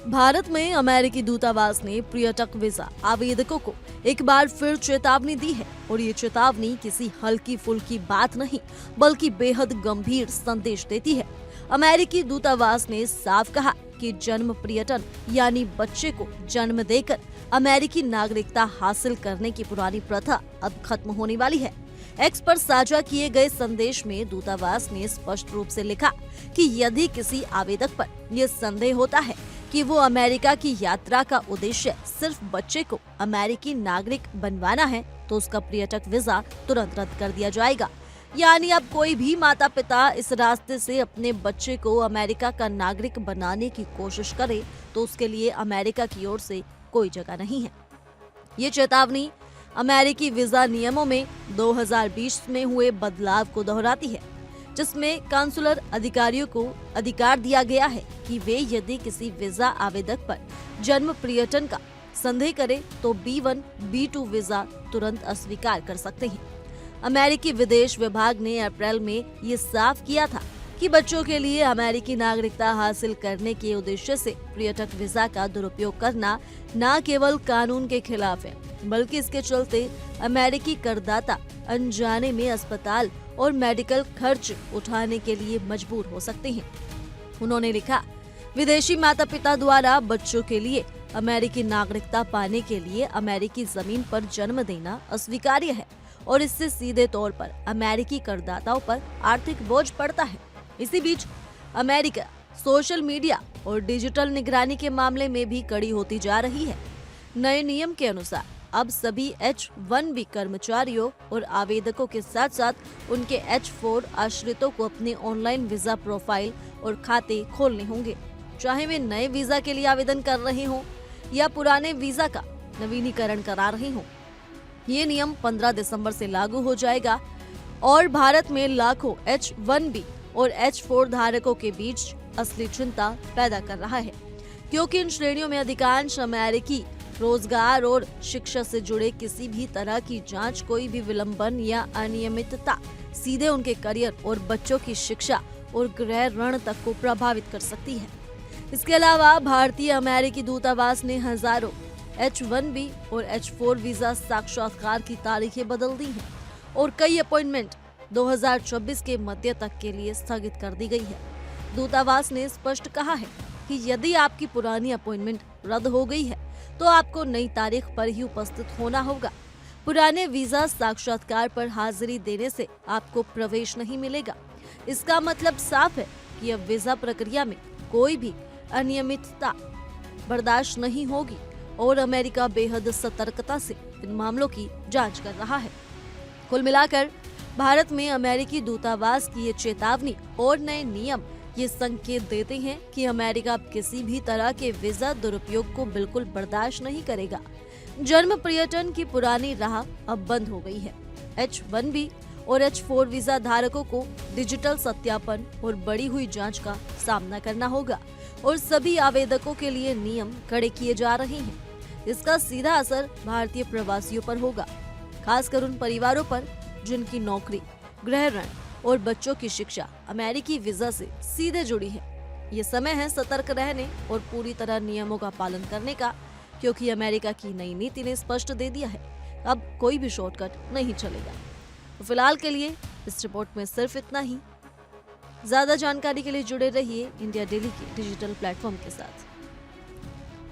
भारत में अमेरिकी दूतावास ने पर्यटक वीजा आवेदकों को एक बार फिर चेतावनी दी है और ये चेतावनी किसी हल्की फुल्की बात नहीं बल्कि बेहद गंभीर संदेश देती है। अमेरिकी दूतावास ने साफ कहा कि जन्म पर्यटन यानी बच्चे को जन्म देकर अमेरिकी नागरिकता हासिल करने की पुरानी प्रथा अब खत्म होने वाली है। एक्स पर साझा किए गए संदेश में दूतावास ने स्पष्ट रूप से लिखा कि यदि किसी आवेदक पर यह संदेह होता है कि वो अमेरिका की यात्रा का उद्देश्य सिर्फ बच्चे को अमेरिकी नागरिक बनवाना है तो उसका पर्यटक वीजा तुरंत रद्द कर दिया जाएगा। यानी अब कोई भी माता पिता इस रास्ते से अपने बच्चे को अमेरिका का नागरिक बनाने की कोशिश करे तो उसके लिए अमेरिका की ओर से कोई जगह नहीं है। ये चेतावनी अमेरिकी वीजा नियमों में 2020 में हुए बदलाव को दोहराती है, जिसमें काउंसुलर अधिकारियों को अधिकार दिया गया है कि वे यदि किसी वीजा आवेदक पर जन्म पर्यटन का संदेह करें तो B1, B2 वीजा तुरंत अस्वीकार कर सकते हैं। अमेरिकी विदेश विभाग ने अप्रैल में ये साफ किया था कि बच्चों के लिए अमेरिकी नागरिकता हासिल करने के उद्देश्य से पर्यटक वीजा का दुरुपयोग करना न केवल कानून के खिलाफ है बल्कि इसके चलते अमेरिकी करदाता अनजाने में अस्पताल और मेडिकल खर्च उठाने के लिए मजबूर हो सकते हैं। उन्होंने लिखा, विदेशी माता पिता द्वारा बच्चों के लिए अमेरिकी नागरिकता पाने के लिए अमेरिकी जमीन पर जन्म देना अस्वीकार्य है और इससे सीधे तौर पर अमेरिकी करदाताओं पर आर्थिक बोझ पड़ता है। इसी बीच अमेरिका सोशल मीडिया और डिजिटल निगरानी के मामले में भी कड़ी होती जा रही है। नए नियम के अनुसार अब सभी H-1B कर्मचारियों और आवेदकों के साथ साथ उनके H-4 आश्रितों को अपने ऑनलाइन वीजा प्रोफाइल और खाते खोलने होंगे, चाहे वे नए वीजा के लिए आवेदन कर रहे हों या पुराने वीजा का नवीनीकरण करा रहे हों। ये नियम 15 दिसंबर से लागू हो जाएगा और भारत में लाखों H-1B और H-4 धारकों के बीच असली चिंता पैदा कर रहा है, क्योंकि इन श्रेणियों में अधिकांश अमेरिकी रोजगार और शिक्षा से जुड़े किसी भी तरह की जांच, कोई भी विलंबन या अनियमितता सीधे उनके करियर और बच्चों की शिक्षा और गृह ऋण तक को प्रभावित कर सकती है। इसके अलावा भारतीय अमेरिकी दूतावास ने हजारों H-1B और H-4 वीजा साक्षात्कार की तारीखें बदल दी हैं और कई अपॉइंटमेंट 2024 के मध्य तक के लिए स्थगित कर दी गई है। दूतावास ने स्पष्ट कहा है कि यदि आपकी पुरानी अपॉइंटमेंट रद्द हो गई है तो आपको नई तारीख पर ही उपस्थित होना होगा। पुराने वीजा साक्षात्कार पर हाजिरी देने से आपको प्रवेश नहीं मिलेगा। इसका मतलब साफ है कि अब वीजा प्रक्रिया में कोई भी अनियमितता बर्दाश्त नहीं होगी और अमेरिका बेहद सतर्कता से इन मामलों की जांच कर रहा है। कुल मिलाकर भारत में अमेरिकी दूतावास की ये चेतावनी और नए नियम ये संकेत देते हैं कि अमेरिका अब किसी भी तरह के वीजा दुरुपयोग को बिल्कुल बर्दाश्त नहीं करेगा। जन्म पर्यटन की पुरानी राह अब बंद हो गई है। H-1B और H-4 वीजा धारकों को डिजिटल सत्यापन और बढ़ी हुई जांच का सामना करना होगा और सभी आवेदकों के लिए नियम कड़े किए जा रहे हैं। इसका सीधा असर भारतीय प्रवासियों पर होगा, खासकर उन परिवारों पर जिनकी नौकरी, गृह ऋण और बच्चों की शिक्षा अमेरिकी वीजा से सीधे जुड़ी है। ये समय है सतर्क रहने और पूरी तरह नियमों का पालन करने का, क्योंकि अमेरिका की नई नीति ने स्पष्ट दे दिया है अब कोई भी शॉर्टकट नहीं चलेगा। तो फिलहाल के लिए इस रिपोर्ट में सिर्फ इतना ही। ज्यादा जानकारी के लिए जुड़े रहिए इंडिया डेली के डिजिटल प्लेटफॉर्म के साथ।